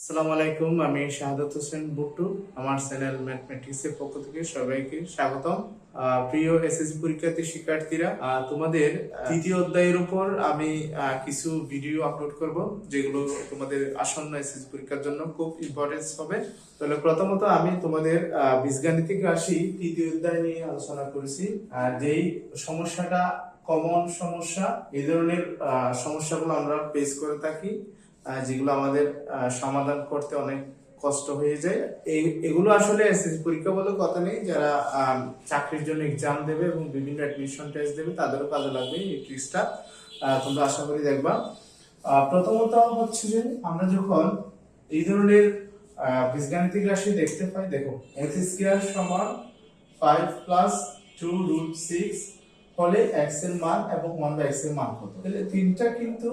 আসসালামু আলাইকুম, আমি শাহাদাত হোসেন বুট্টু। আমার চ্যানেল ম্যাথমেটিক্সের পক্ষ থেকে সবাইকে স্বাগতম। প্রিয় এসএসসি পরীক্ষার্থী শিক্ষার্থীরা, তোমাদের তৃতীয় অধ্যায়ের উপর আমি কিছু ভিডিও আপলোড করব, যেগুলো তোমাদের আসন্ন এসএসসি পরীক্ষার জন্য খুব ইম্পর্টেন্স হবে। তাহলে প্রথমত আমি তোমাদের বীজগাণিতিক রাশি তৃতীয় অধ্যায় নিয়ে আলোচনা করেছি। যেই সমস্যাটা কমন সমস্যা, এই ধরনের সমস্যাগুলো আমরা ফেস করে থাকি, যেগুলো আমাদের সমাধান করতে অনেক কষ্ট হয়ে যায়। এগুলো আসলে এসএসসি পরীক্ষা বলে কথা নেই, যারা চাকরির জন্য এক্সাম দেবে এবং বিভিন্ন অ্যাডমিশন টেস্ট দেবে তাদেরও কাজে লাগবে এই ট্রিক্সটা। তোমরা আশা করি দেখবা। প্রথমত হচ্ছে যে আমরা যখন এই ধরনের বীজগাণিতিক রাশি দেখতে পাই, দেখো এক্স স্কয়ার সমান 5 প্লাস 2 রুট 6 হলে x এর মান এবং 1/x এর মান কত? তাহলে তিনটা কিন্তু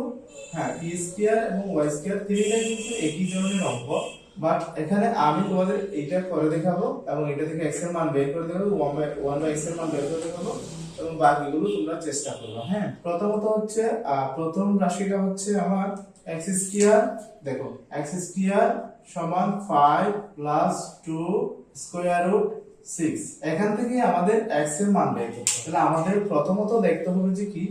e স্কয়ার এবং y স্কয়ার তিনটাই কিন্তু একই ধরনের অঙ্ক, বাট এখানে আমি তোমাদের এইটা করে দেখাবো এবং এটা থেকে x এর মান বের করে দেখাবো, 1/x এর মান বের করে দেখাবো এবং বাকিগুলো তোমরা চেষ্টা করবে। হ্যাঁ, প্রথমত হচ্ছে প্রথম রাশিটা হচ্ছে আমার x স্কয়ার। দেখো x স্কয়ার সমান 5 প্লাস 2 স্কয়ার রুট 6। এখান থেকে আমাদের x এর মান বের করতে হবে। তাহলে আমাদের প্রথমত দেখতে হবে যে কি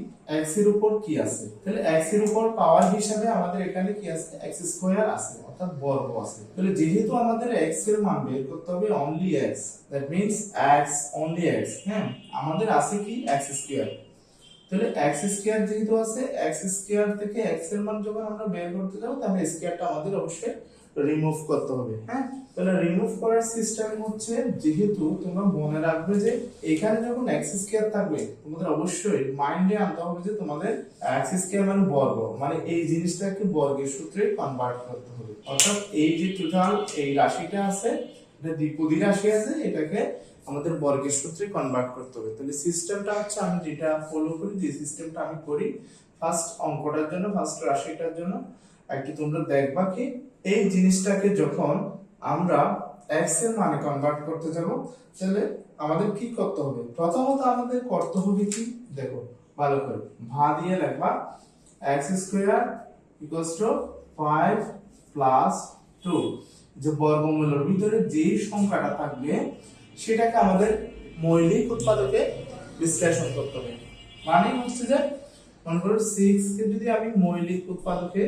x এর উপর কি আছে। তাহলে x এর উপর পাওয়ার হিসাবে আমাদের এখানে কি আছে, x স্কয়ার আছে, অর্থাৎ বর্গ আছে। তাহলে যেহেতু আমাদের x এর মান বের করতে হবে only x, that means x only x। হ্যাঁ, আমাদের আছে কি x স্কয়ার। তাহলে x স্কয়ার যেহেতু আছে, x স্কয়ার থেকে x এর মান যখন আমরা বের করতে যাব, তাহলে স্কয়ারটা আমাদের অবশ্যই রিমুভ করতে হবে। হ্যাঁ, তাহলে রিমুভ করার সিস্টেম হচ্ছে, যেহেতু তোমরা মনে রাখবে যে এখানে যখন x স্কয়ার থাকবে, তোমাদের অবশ্যই মাইন্ডে আনতে হবে যে তোমাদের x স্কয়ার মানে বর্গ, মানে এই জিনিসটাকে বর্গের সূত্রে কনভার্ট করতে হবে। অর্থাৎ এই যে টোটাল এই রাশিটা আছে, এটা দ্বিপদী রাশি আছে, এটাকে আমাদের বর্গের সূত্রে কনভার্ট করতে হবে। তাহলে সিস্টেমটা হচ্ছে, আমি যেটা ফলো করি, যে সিস্টেমটা আমি করি ফার্স্ট অঙ্কটার জন্য, ফার্স্ট রাশিটার জন্য একটু তোমরা দেখবা কি এই জিনিসটাকে যখন আমরা x এর মানে কনভার্ট করতে যাব, তাহলে আমাদের কি করতে হবে? প্রথমত আমাদের করতে হবে কি, দেখো ভালো করে ভা দিয়ে লিখবা x square equals to 5 plus 2। যে বর্গমূলের ভিতরে যে সংখ্যাটা থাকবে সেটাকে আমাদের মৌলিক উৎপাদকে বিশ্লেষণ করতে হবে। মানে হচ্ছে যে মনে করো 6 কে যদি আমি মৌলিক উৎপাদকে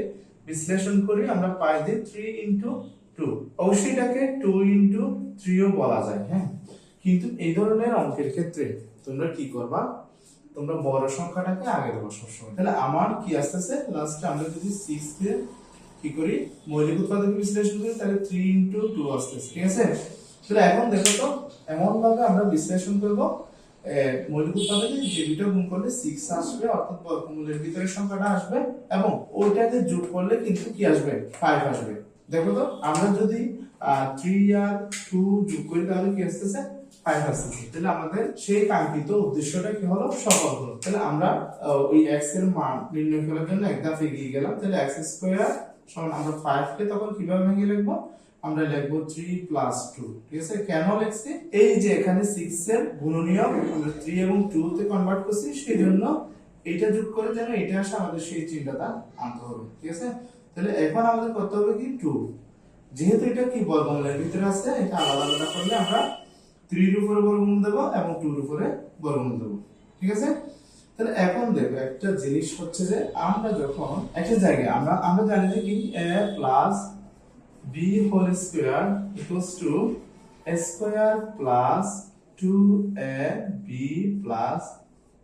বিশ্লেষণ করি, আমরা পাই যে 3 ইনটু 2। অবশ্যই এটাকে 2 ইনটু 3 ও বলা যায়। হ্যাঁ, কিন্তু এই ধরনের অঙ্কের ক্ষেত্রে তোমরা কি করবা, তোমরা বড় সংখ্যাটাকে আগে দেবো সবসময়। তাহলে আমার কি আসতেছে, লাস্টে আমরা যদি 6 কে কি করি মৌলিক উৎপাদকে বিশ্লেষণ করি, তাহলে 3 ইনটু 2 আসতেছে। ঠিক আছে, তাহলে এখন দেখো তো এমন ভাবে আমরা বিশ্লেষণ করব, মৌলিক উৎপাদকে যে দুটো গুণ করলে 6 আসবে, অর্থাৎ বর্গমূলের ভিতরে সংখ্যাটা আসবে, এবং ওইটাকে যোগ করলে কিন্তু কি আসবে, 5 আসবে। দেখো তো আমরা যদি 3 আর 2 যোগ করি তাহলে কি আসতেছে, 5 আসতেছে। তাহলে আমাদের সেই কাঙ্ক্ষিত উদ্দেশ্যটা কি হলো, সফল হলো। তাহলে আমরা ওই x এর মান নির্ণয় করার জন্য এক ধাপ এগিয়ে গেলাম। তাহলে x স্কয়ার সমান আমরা 5 কে তখন কিভাবে ভেঙে লিখবো, আমরা লিখবো 3 প্লাস 2। ঠিক আছে, কেন লিখছি, এই যে এখানে 6 এর গুণনীয়ক আমরা 3 এবং 2 তে কনভার্ট করছি, সেই জন্য এটা যোগ করে যেন এটা আসে, আমাদের সেই চিহ্নটা আনতে হবে। ঠিক আছে, তাহলে এখন আমাদের করতে হবে কি 2, যেহেতু এটা কি বর্গমূলের ভিতরে আছে, এটা আলাদা আলাদা করলে আমরা 3 এর উপরে বর্গমূল দেব এবং 2 এর উপরে বর্গমূল দেব। ঠিক আছে, তাহলে এখন দেখো একটা জিনিস হচ্ছে যে আমরা যখন একটা জায়গায় আমরা জানি যে কি a plus b whole square equals to a square plus 2ab plus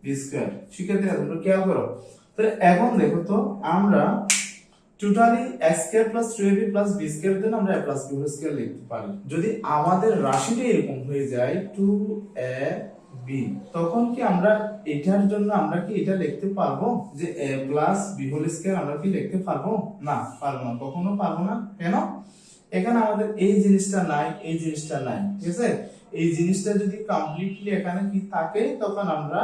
b square. শিক্ষার্থীরা তোমরা খেয়াল করো, তাহলে এখন দেখো তো আমরা totally a square plus 2ab plus b square then আমরা a plus b whole square লিখতে পারি। যদি আমাদের রাশিটা এরকম হয়ে যায় 2ab, তখন কি আমরা এটার জন্য আমরা কি এটা লিখতে পারবো যে a plus b whole square আমরা কি লিখতে পারবো? না, পারবো না, কখনো পারবো না। কেন? এখানে আমাদের এই জিনিসটা নাই, এই জিনিসটা নাই। ঠিক আছে, এই জিনিসটা যদি কমপ্লিটলি এখানে কি থাকে, তখন আমরা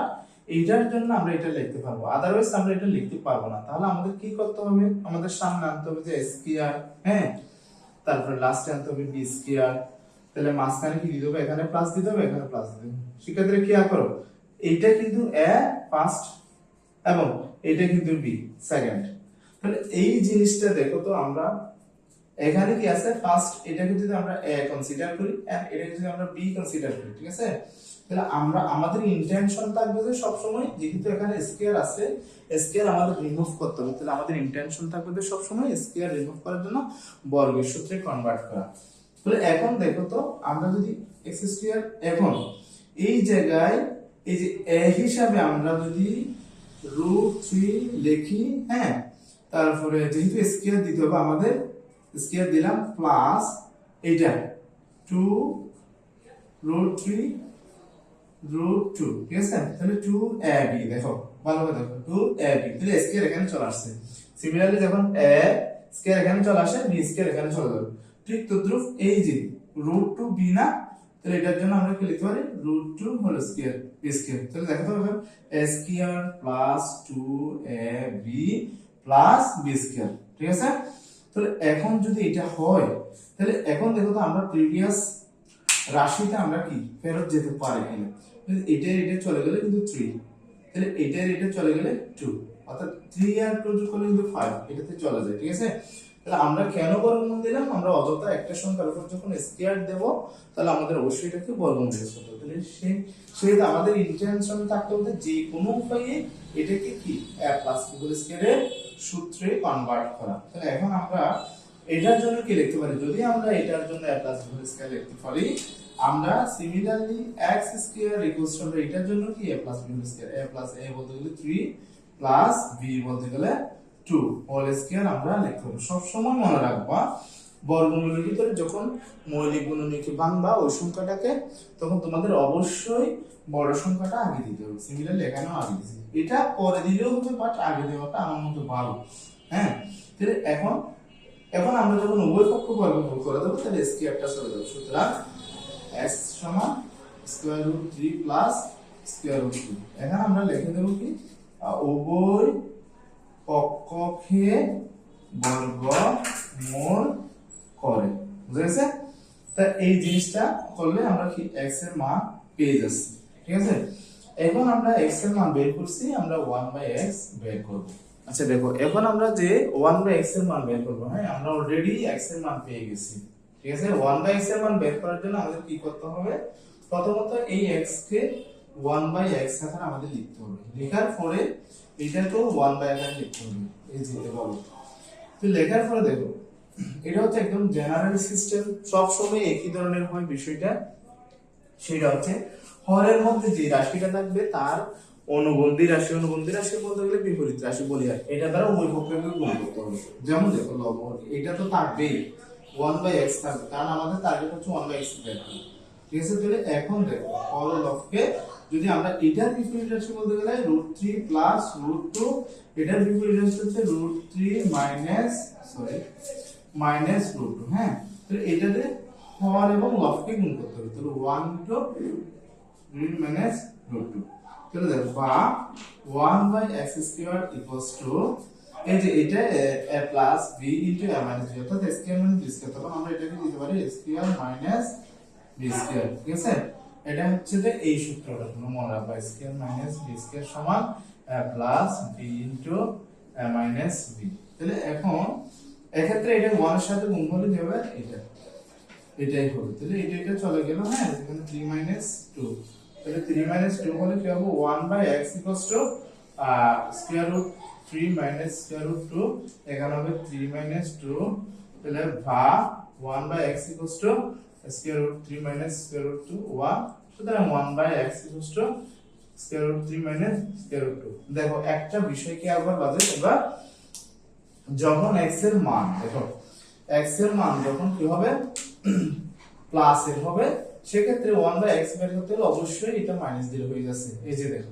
এইটার জন্য আমরা এটা লিখতে পারবো, আদারওয়াইজ আমরা এটা লিখতে পারবো না। তাহলে আমাদের কি করতে হবে, আমাদের সামনে আনতে হবে যে স্কয়ার, হ্যাঁ, তারপরে লাস্টে আনতে হবে বি স্কয়ার। তাহলে মাঝখানে কি দিতে হবে, এখানে প্লাস দিতে হবে, এখানে প্লাস দিতে হবে। শিক্ষার্থীরা খেয়াল করো, এইটা কিন্তু এ ফার্স্ট এবং এইটা কিন্তু বি সেকেন্ড। তাহলে এই জিনিসটা দেখো তো আমরা এখানে কি আছে ফার্স্ট এটাকে যদি আমরা a কনসিডার করি এন্ড এটাকে যদি আমরা b কনসিডার করি, ঠিক আছে, তাহলে আমরা আমাদের ইন্টেনশন থাকবে যে সব সময় যেহেতু এখানে স্কয়ার আছে স্কয়ার আমাদের রিমুভ করতে হবে, তাহলে আমাদের ইন্টেনশন থাকবে যে সব সময় স্কয়ার রিমুভ করার জন্য বর্গের সূত্রে কনভার্ট করা। তাহলে এখন দেখো তো আমরা যদি x স্কয়ার এখন এই জায়গায় এই যে a হিসাবে আমরা যদি √3 লিখি, হ্যাঁ, তারপরে যেহেতু স্কয়ার দিতে হবে আমাদের স্কয়ার দিলাম প্লাস এটা 2√3 √2, ঠিক আছে, তাহলে 2ab দেখো ভালো করে দেখো 2ab, তাহলে স্কয়ার এখানে চলে আসছে। সিমিলারলি যখন a স্কয়ার এখানে চলে আসে b স্কয়ার এখানে চলে যাবে, ঠিক তদ্রুপ এই যে √2b না, তাহলে এটার জন্য আমরা কি লিখতে পারি √2 হোল স্কয়ার b স্কয়ার, তাহলে দেখো তো এখানে a square plus 2ab plus b square, ঠিক আছে। তাহলে এখন যদি এটা হয় তাহলে এখন দেখো তো আমরা প্রিভিয়াস রাশিতে আমরা কি ফেরত যেতে পারি কিনা, এটা চলে গেলে কিন্তু 3, তাহলে এটা চলে গেলে 2, অর্থাৎ 3 আর 2 যোগ করলে কিন্তু 5 এটাতে চলে যায়, ঠিক আছে। তাহলে আমরা কেন বর্গমূল দিলাম, আমরা অযথা একটা সংখ্যার উপর যখন স্কয়ার দেব তাহলে আমাদের অবশ্যই এটাকে বর্গমূল দিতে হবে, তাহলে সেটা আমাদের ইন্টেনশন থাকতে হবে যে কোনো উপায়ে এটাকে কি a প্লাস b হোল স্কয়ারের সূত্রে কনভার্ট করা। তাহলে এখন আমরা এটার জন্য কি লিখতে পারি, যদি আমরা এটার জন্য a plus b whole square লিখতে পারি, আমরা similarly x square equals to আমরা এটার জন্য কি a plus b whole square, a plus a বলতে গেলে 3 প্লাস b বলতে গেলে 2 হোল স্কয়ার আমরা লিখতে হবে। সব সময় মনে রাখবা বর্গমূলের ভিতরে যখন মৌলিক গুণনীয়কে ভাঙবা ওই সংখ্যাটাকে, তখন তোমাদের অবশ্যই বড় সংখ্যাটা আগে দিতে হবে। সিমিলারলি এখানেও আগে দিছি, এটা পরে দিলেও হবে বাট আগে দেওয়াটা আমার মতে ভালো, হ্যাঁ। তাহলে এখন আমরা যখন উভয় পক্ষ বর্গমূল করে দেব তাহলে স্কয়ারটা চলে যাবে, সুতরাং x সমান square root 3 plus square root 2, এখন আমরা লিখে দেব কি উভয় পক্ষকে বর্গমূল করে, বুঝেছে। তা এই জিনিসটা করলে আমরা কি x এর মান পেয়ে যাচ্ছি, ঠিক আছে। এখন আমরা x এর মান বের করছি, আমরা 1/x বের করব। আচ্ছা দেখো এখন আমরা যে 1/x এর মান বের করব, হ্যাঁ, আমরা অলরেডি x এর মান পেয়ে গেছি, ঠিক আছে। 1/x এর মান বের করার জন্য আমাদের কি করতে হবে, প্রথমত এই x কে 1/x আকারে আমাদের লিখতে হবে, লেখার পরে এটা তো 1/x আকারে লিখতে হবে, এই যেতে পারবো। তো লেখার পরে দেখো এটা হচ্ছে একদম জেনারেল সিস্টেম, সব সময় একই ধরনের হয় বিষয়টা, সেটা হচ্ছে হরের মধ্যে যে রাশিটা থাকবে তার অনুবন্ধী রাশি বলতে গেলে বিপরীত রাশি বলি, আর এটা দ্বারা উভয় পক্ষকে গুণ করতে হবে। যেমন দেখো লব এটা তো থাকবেই 1/x থাকবে, কারণ আমাদের টার্গেট হচ্ছে 1/x বের করা, ঠিক আছে। তাহলে এখন দেখো হর ও লবকে যদি আমরা এটার বিপরীত রাশি বলতে গেলে √3 প্লাস √2, এটার বিপরীত রাশি হচ্ছে √3 মাইনাস √2, হ্যাঁ। তাহলে এটাতে হর এবং লবকে গুণ করতে হবে, তাহলে 1 3 মাইনাস √2, তাহলে দেখো বা 1/x স্কয়ার ইকুয়ালস টু এই যে এটা a plus b into a minus b, অর্থাৎ স্কয়ার মাইনাস b স্কয়ার, তখন আমরা এটাকে দিতে পারি স্কয়ার মাইনাস b স্কয়ার, ঠিক আছে। এটা হচ্ছে যে এই সূত্রটা তোমরা মনে রাখবা, স্কয়ার মাইনাস b স্কয়ার সমান a plus b into a minus b। তাহলে এখন এক্ষেত্রে এটা 1 এর সাথে গুণ করলে কি হবে, এটাই হবে, তাহলে এটা চলে গেল, হ্যাঁ, এখানে 3 2, তাহলে 3 2 হলে কি হবে 1/x equals to square root 3 minus square root 2, এখানে হবে 3 2, তাহলে ভা 1/x equals to square root 3 minus square root 2 1, সুতরাং 1/x equals to square root 3 minus square root 2। দেখো একটা বিষয় কি আবার বাজে, তোমরা যখন x এর মান দেখো x এর মান যখন কি হবে প্লাস এর হবে, সেক্ষেত্রে 1/x বের করতে হলে অবশ্যই এটা মাইনাস দিলে হয়ে যাচ্ছে। এই যে দেখো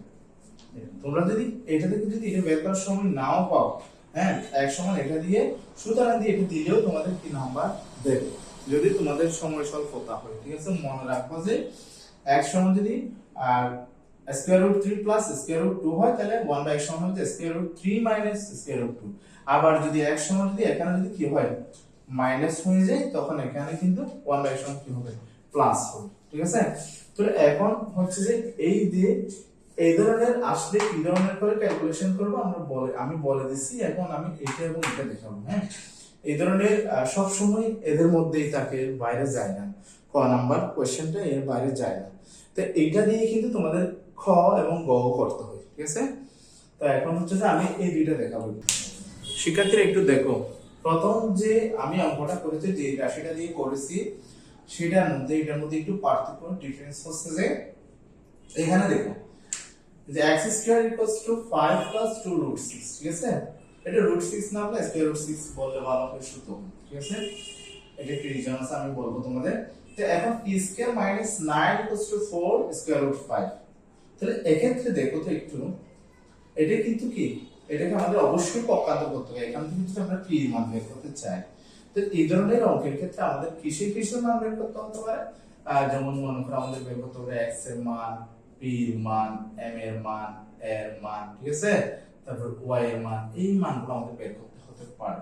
তোমরা যদি এটা থেকে যদি এটা বের করার সময় নাও পাও, হ্যাঁ, এক সমান এটা দিয়ে সুতরাং দিয়ে এটা দিলেও তোমাদের কি নাম্বার দেবে, যদি তোমাদের সময় স্বল্পতা হয়, ঠিক আছে। মনে রাখবা যে x সমান যদি আর square root 3 plus square root 2 হয়, তাহলে 1/x সমান হচ্ছে square root 3 minus square root 2। আবার যদি x সমান যদি এখানে যদি কি হয় মাইনাস হয়ে যায়, তখন এখানে কিন্তু 1/x সমান কি হবে প্লাস হবে, ঠিক আছে। তো এখন হচ্ছে যে এই দিয়ে এই ধরনের আসলে কি ধরনের করে ক্যালকুলেশন করব আমি বলে দিচ্ছি, এখন আমি এটা এবং এটা দেখাবো, হ্যাঁ। এই ধরনের সব সময় এদের মধ্যেই থাকে, বাইরে যায় না। ক নাম্বার কোশ্চেনটা এর বাইরে যায় না। তো এইটা দিয়ে কিন্তু তোমাদের খ এবং গ করতে হয়, ঠিক আছে? তো এখন হচ্ছে যে আমি এই দুইটা দেখাবো। শিক্ষার্থীরা একটু দেখো, প্রথম যে আমি অঙ্কটা করেছি, যে রাশিটা দিয়ে করেছি, সেটার মধ্যে এটার মধ্যে একটু পার্থক্য, ডিফারেন্স হচ্ছে যে এখানে দেখো যে x square equals to 5 plus 2 root 6, ঠিক আছে? এটা রুট 6 না হলে স্কয়ার রুট 6 বললে ভালো হয় শুধু, ঠিক আছে? এটা কি রিজন আছে আমি বলবো তোমাদের। তো এখন e square minus 9 equals to 4 square root 5। তাহলে এক্ষেত্রে দেখো তো একটু, এটা কিন্তু কি, এটাকে আমাদের অবশ্যই পক্ষান্তর করতে হবে। এখান থেকে যদি আমরা p এর মান বের করতে চাই, তো এই ধরনের অঙ্কের ক্ষেত্রে আমাদের কিসের মান বের করতে হতে পারে? যেমন মনে করো আমাদের বের করতে হবে x এর মান, p এর মান, m এর মান, a এর মান, ঠিক আছে? তারপর y এর মান, এই মানগুলো আমাদের বের করতে হতে পারে।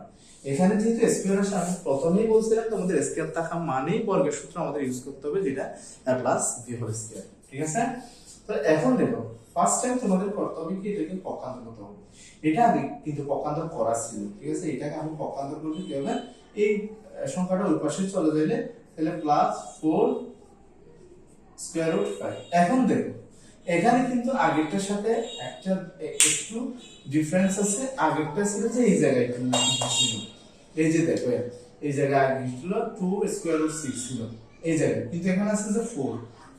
এখানে যেহেতু স্কয়ার আসে, আমি প্রথমেই বলছিলাম তোমাদের স্কয়ার থাকা মানেই বর্গের সূত্র আমাদের ইউজ করতে হবে, যেটা a plus b whole square, ঠিক আছে? তো এখন দেখো, ফার্স্ট টাইম তোমাদের করতে হবে কি, এটাকে পক্ষান্তর করতে হবে। এটা আগে কিন্তু পক্ষান্তর করা ছিল, ঠিক আছে? এটাকে আমি পক্ষান্তর করলে কি হবে, এই সংখ্যাটা ওই পাশে চলে যাবে, তাহলে প্লাস 4 স্কয়ার রুট 5। এখন দেখো এখানে কিন্তু আগেরটার সাথে একটা একটু ডিফারেন্স আছে। আগেরটা ছিল যে এই জায়গায় ছিল, এই যে দেখো এই জায়গায় আগে ছিল 2 স্কয়ার রুট 6 ছিল এই জায়গায়, কিন্তু এখানে আছে যে 4।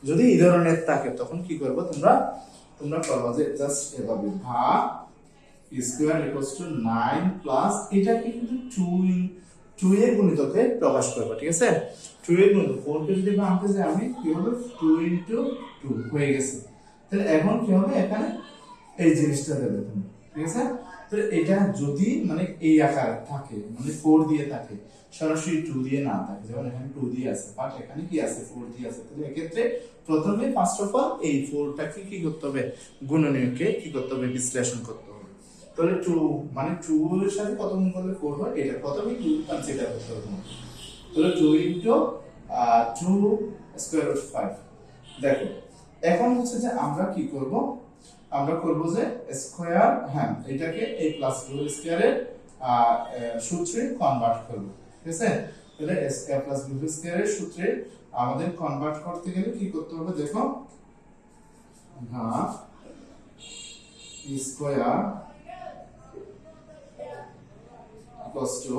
যদি এই ধরনের থাকে তখন কি করবে তোমরা করবে যে জাস্ট এভাবে ভাগ স্কয়ার ইকুয়ালস টু 9 প্লাস এটা কিন্তু 2 এর গুণিতকে প্রকাশ করবে, ঠিক আছে? 2 এর গুণিতক 4 কে যদি ভাঙতে যাই আমি, কি হবে 2 ইনটু 2 হয়ে গেছে। তাহলে এখন কি হবে, এখানে এই জিনিসটা দেবে তুমি, ঠিক আছে? তো এটা যদি মানে এই আকার থাকে, মানে 4 দিয়ে থাকে, সরাসরি 2 দিয়ে না থাকে, যেমন এখানে 2 দিয়ে আছে, বাট এখানে কি আছে 4 দিয়ে আছে, তাহলে এক্ষেত্রে প্রথমে ফার্স্ট অফ অল এই 4টাকে কি করতে হবে, গুণনীয়কে কি করতে হবে, বিশ্লেষণ করতে হবে। তাহলে 2 মানে 2 এর সাথে কত গুণ করলে 4 হয়, এটা প্রথমে 2 কনসিডার করতে হবে তোমাকে। তাহলে 2 ইনটু 2 স্কয়ার রুট 5। দেখো এখন হচ্ছে যে আমরা কি করব, আমরা করব যে স্কয়ার, হ্যাঁ এটাকে a প্লাস b হোল স্কয়ারের সূত্রে কনভার্ট করব, ঠিক আছে? তাহলে a প্লাস b হোল স্কয়ারের সূত্রে আমাদের কনভার্ট করতে গেলে কি করতে হবে, দেখো হাফ স্কয়ার ইকুয়ালস টু,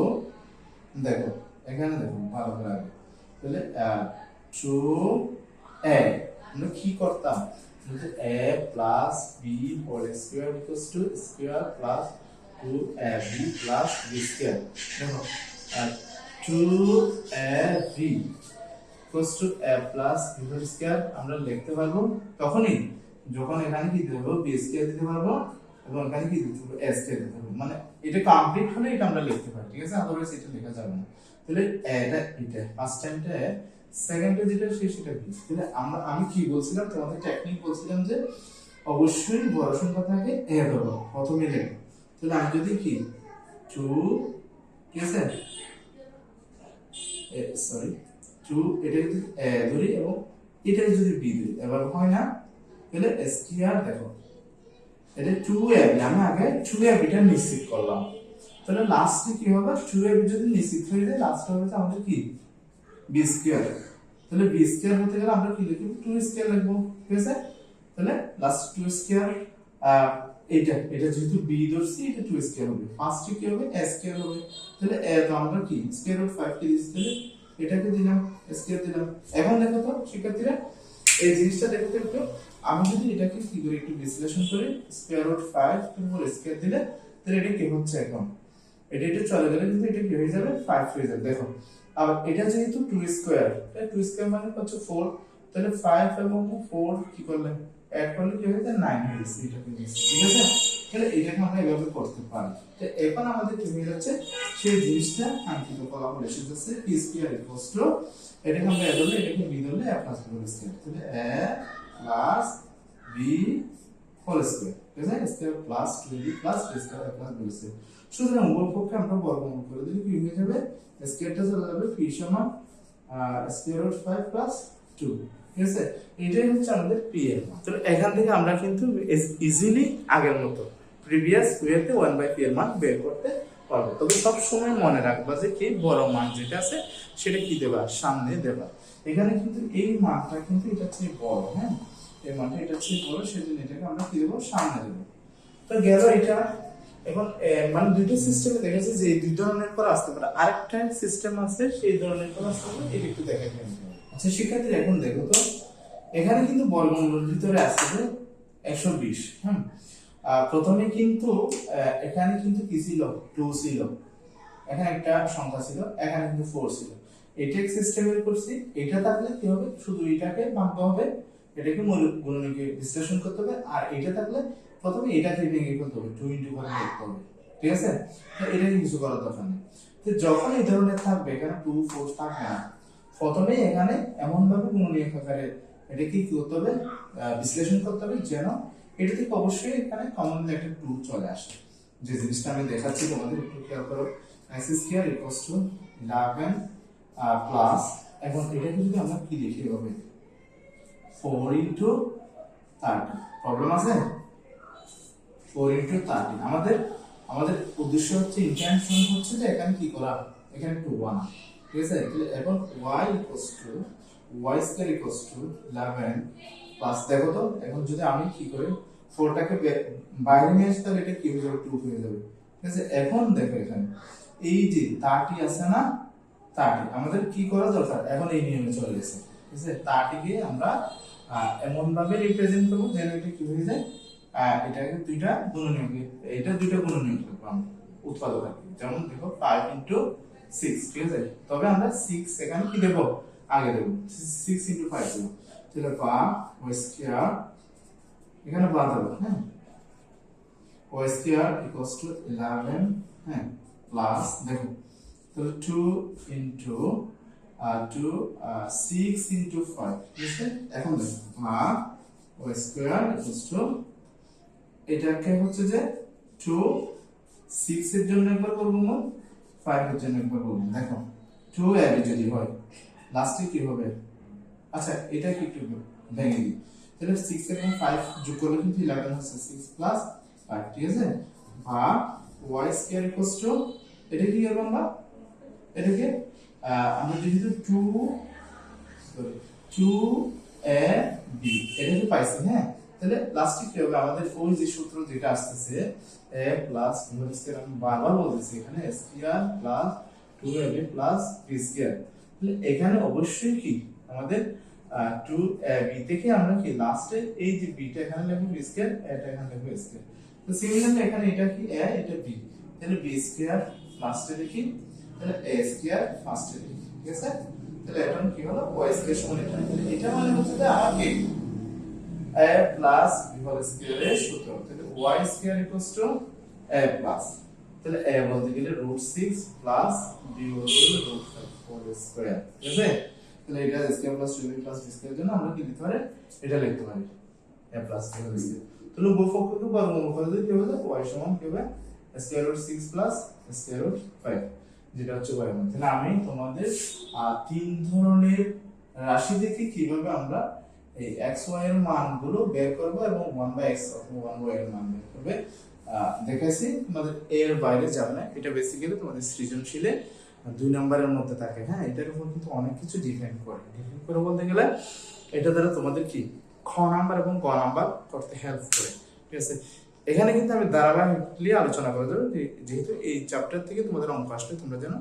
দেখো এখানে দেখো ভালো করে আগে, তাহলে 2a আমরা কি করতাম, a plus b whole square equals to square plus 2ab plus b square. দেখো 2ab equals to a plus b whole square আমরা লিখতে পারবো তখনই যখন এখানে কি দেব, b স্কয়ার দিতে পারবো এবং এখানে কি দিতে পারবো, a স্কয়ার দিতে পারবো। মানে এটা কমপ্লিট হলে এটা আমরা লিখতে পারি, ঠিক আছে? আদারওয়াইজ এটা লেখা যাবে না। তাহলে এটা ফার্স্ট টাইমটা, সেকেন্ডে যেটা সেটা কি, তাহলে আমি কি বলছিলাম তোমাদের, টেকনিক বলছিলাম যে অবশ্যই বড় সংখ্যা থাকে a ধরো প্রথমে লিখো। তাহলে আমি যদি কি 2, ঠিক আছে, সরি 2 এটা যদি a ধরি এবং এটা যদি b ধরি, এবার হয় না, তাহলে স্কয়ার দেখো এটা 2ab, আমি আগে 2ab টা নিশ্চিত করলাম। তাহলে লাস্টে কি হবে, 2ab যদি নিশ্চিত হয়ে যায়, লাস্টে হবে আমাদের কি b স্কয়ার। তাহলে b স্কয়ার হতে গেলে আমরা কি লিখব, 2 স্কয়ার লিখব, ঠিক আছে? তাহলে লাস্ট 2 স্কয়ার, এটা যেহেতু b ধরছি, এটা 2 স্কয়ার হবে, ফার্স্টে কি হবে a স্কয়ার হবে। তাহলে a তো আমরা কি স্কয়ার রুট 5 কে দিচ্ছি, তাহলে এটাকে দিলাম স্কয়ার দিলাম। এখন দেখো তো শিক্ষার্থীরা, এই জিনিসটা দেখো তো একটু, আমি যদি এটাকে কি করে একটু বিশ্লেষণ করি, স্কয়ার রুট 5 এর উপর স্কয়ার দিলে, তাহলে এটা কি হচ্ছে, এখন এটা চলে গেলে কিন্তু এটা কি হয়ে যাবে, 5 হয়ে যাবে। দেখো আবার এটা যেহেতু 2 স্কয়ার, তাই 2 স্কয়ার মানে হচ্ছে 4, তাহলে 5 এবং 4 কি করলে অ্যাড করলে কি হয়ে যায়, 9 হয়ে যাচ্ছে, এটা ঠিক আছে? তাহলে এটাকে আমরা এভাবে করতে পারি। তো এখন আমাদের কি হয়ে যাচ্ছে, সেই জিনিসটা কাঙ্ক্ষিত ফলাফল এসে যাচ্ছে, p স্কয়ার ইকুয়ালস টু, এটাকে আমরা a ধরলে, এটাকে b ধরলে a plus b whole square, তাহলে a plus b whole square, ঠিক আছে? Square plus 2b plus b square a plus b whole square. সুতরাং উভয় পক্ষে আমরা বর্গমূল করে দিলে কি হয়ে যাবে, স্কয়ারটা চলে যাবে p সমান স্কয়ার রুট 5 প্লাস 2, ঠিক আছে? এটাই হচ্ছে আমাদের p এর মান। তো এখান থেকে আমরা কিন্তু ইজিলি আগের মতো প্রিভিয়াস ওয়েতে 1/p এর মান বের করতে পারবে। তবে সব সময় মনে রাখবা যে কি বড় মান যেটা আছে সেটা কি দেবা, সামনে দেবা। এখানে কিন্তু এই মানটা কিন্তু এটা চেয়ে বড়, হ্যাঁ এই মানটা এটা চেয়ে বড়, সেজন্য এটাকে আমরা কি দেবো, সামনে দেবো। তো গেল এটা। এখন মানে দুইটা সিস্টেমে দেখেছি যে এই দুই ধরনের করে আসতে পারে, আরেকটা সিস্টেম আছে সেই ধরনের করে আসতে পারে, এটা একটু দেখে নিন। আচ্ছা শিক্ষার্থী এখন দেখো তো, এখানে কিন্তু বর্গমূলের ভিতরে আসছে 120। প্রথমে কিন্তু এখানে কিন্তু কি ছিল, 2 ছিল, এখানে একটা সংখ্যা ছিল, এখানে কিন্তু 4 ছিল। এটা এক সিস্টেমের করছি। এটা থাকলে কি হবে, শুধু এটাকে ভাঙতে হবে, এটাকে গুণনীয়কে বিশ্লেষণ করতে হবে। আর এটা থাকলে প্রথমে এটাকে ভেঙে ফেলতে হবে, 2 ইনটু 1 লিখতে হবে, ঠিক আছে। তো এটাকে কিছু করার দরকার নেই। তো যখন এই ধরনের থাকবে, এখানে 2 4 থাকবে না, প্রথমে এখানে এমন ভাবে গুণনীয়ক আকারে এটাকে কি করতে হবে, বিশ্লেষণ করতে হবে, যেন এটা থেকে অবশ্যই এখানে কমনলি একটা 2 চলে আসে। যে জিনিসটা আমি দেখাচ্ছি তোমাদের একটু খেয়াল করো, x square equals two 11 plus, এখন এটাকে যদি আমরা কি লিখি হবে, 4 ইনটু 30। প্রবলেম আছে? 4 ইনটু 30 আমাদের উদ্দেশ্য হচ্ছে, ইন্টেনশন হচ্ছে যে এখানে কি করা, এখানে 2 আনা, ঠিক আছে। তাহলে এখন y equals to y square equals two 11 plus, দেখো তো এখন যদি আমি কি করি 4 টাকে বাইরে নিয়ে আসি, তাহলে এটা কি হয়ে যাবে, 2 হয়ে যাবে, ঠিক আছে। এখন দেখো এখানে এই যে 30 আছে না, 30 আমাদের কি করা দরকার, এখন এই নিয়মে চলে গেছে, ঠিক আছে। 30 কে আমরা এমন ভাবে রিপ্রেজেন্ট করব যেন এটা কি হয়ে যায়, এটাকে দুইটা গুণনীয়ক, এটা দুইটা গুণনীয়ক লিখব আমরা, উৎপাদক আর কি। যেমন দেখো 5 ইনটু 6, ঠিক আছে। তবে আমরা 6 এখানে কি দেব, আগে দেব, 6 ইনটু 5 দেব। তাহলে বা y স্কয়ার, এখানে বাদ দেব, হ্যাঁ, y স্কয়ার ইকুয়ালস টু 11, হ্যাঁ, প্লাস দেখো তাহলে 2 ইনটু 2 6 ইনটু 5, ঠিক আছে। এখন দেখো বা y স্কয়ার ইকুয়ালস টু, এটাকে হচ্ছে যে 2 6 এর জন্য একবার বর্গমূল, 5 এর জন্য একবার বর্গমূল। দেখো 2 ab যদি হয় লাস্টে কি হবে, আচ্ছা এটা কি একটু ভেঙে দিই, তাহলে 6 এবং 5 যোগ করলে কিন্তু 11 হচ্ছে, 6 প্লাস 5, ঠিক আছে। বা y স্কয়ার ইকুয়ালস টু, এটা কি করব আমরা, এটাকে আমরা যেহেতু 2ab এটাকে পাইছি, হ্যাঁ, তাহলে লাস্টে কি হবে, আমাদের ওই যে সূত্র যেটা আসছে a প্লাস b স্কয়ার, আমি বারবার বলতেছি এখানে square plus 2ab plus b square, তাহলে এখানে অবশ্যই কি আমাদের 2ab থেকে আমরা কি লাস্টে এই যে b টা এখানে লিখব b স্কয়ার, এটা এখানে লিখব স্কয়ার। তো সিমিলারলি এখানে এটা কি a, এটা b, তাহলে b স্কয়ার লাস্টে লিখি, তাহলে a স্কয়ার ফার্স্টে লিখি, ঠিক আছে। তাহলে এটা কি হলো, y স্কয়ার সমান এটা, এটা মানে হচ্ছে যে আমাকে a প্লাস b হোল স্কয়ারের সূত্র, তাহলে y square equals to a plus, তাহলে a বলতে গেলে √6 প্লাস b বলতে গেলে √5 হোল স্কয়ার, ঠিক আছে। তাহলে এটা square plus 2b plus b square জন্য আমরা কি লিখতে পারি, এটা লিখতে পারি a plus b whole square. তাহলে উভয়পক্ষকে বর্গমূল করে দিলে কি হবে, y সমান কি হবে, square root 6 plus square root 5, যেটা হচ্ছে y মান। তাহলে আমি তোমাদের তিন ধরনের রাশি থেকে কিভাবে আমরা এই x y এর মানগুলো বের করব এবং 1/x অথবা 1y এর মান বের করবে দেখাইছি। তোমাদের এর বাইরে যাবে না, এটা বেসিক্যালি তোমাদের সৃজনশীলে 2 নম্বরের মধ্যে থাকে, হ্যাঁ। এটার উপর কিন্তু অনেক কিছু ডিপেন্ড করে বলতে গেলে এটা দ্বারা তোমাদের কি খ নাম্বার এবং গ নাম্বার করতে হেল্প করে, ঠিক আছে। এখানে কিন্তু আমি ধারাবাহিকলি আলোচনা করে দেবো, যেহেতু এই চ্যাপ্টার থেকে তোমাদের অঙ্ক আসলে তোমরা যেন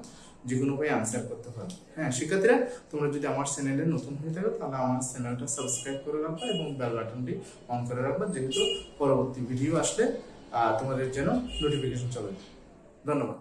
যে কোনো উপায়ে আনসার করতে পারো, হ্যাঁ। শিক্ষার্থীরা তোমরা যদি আমার চ্যানেলে নতুন হয়ে থাকো, তাহলে আমার চ্যানেলটা সাবস্ক্রাইব করে রাখবা এবং বেল বাটনটি অন করে রাখবা, যেহেতু পরবর্তী ভিডিও আসলে তোমাদের যেন নোটিফিকেশন চলে। ধন্যবাদ।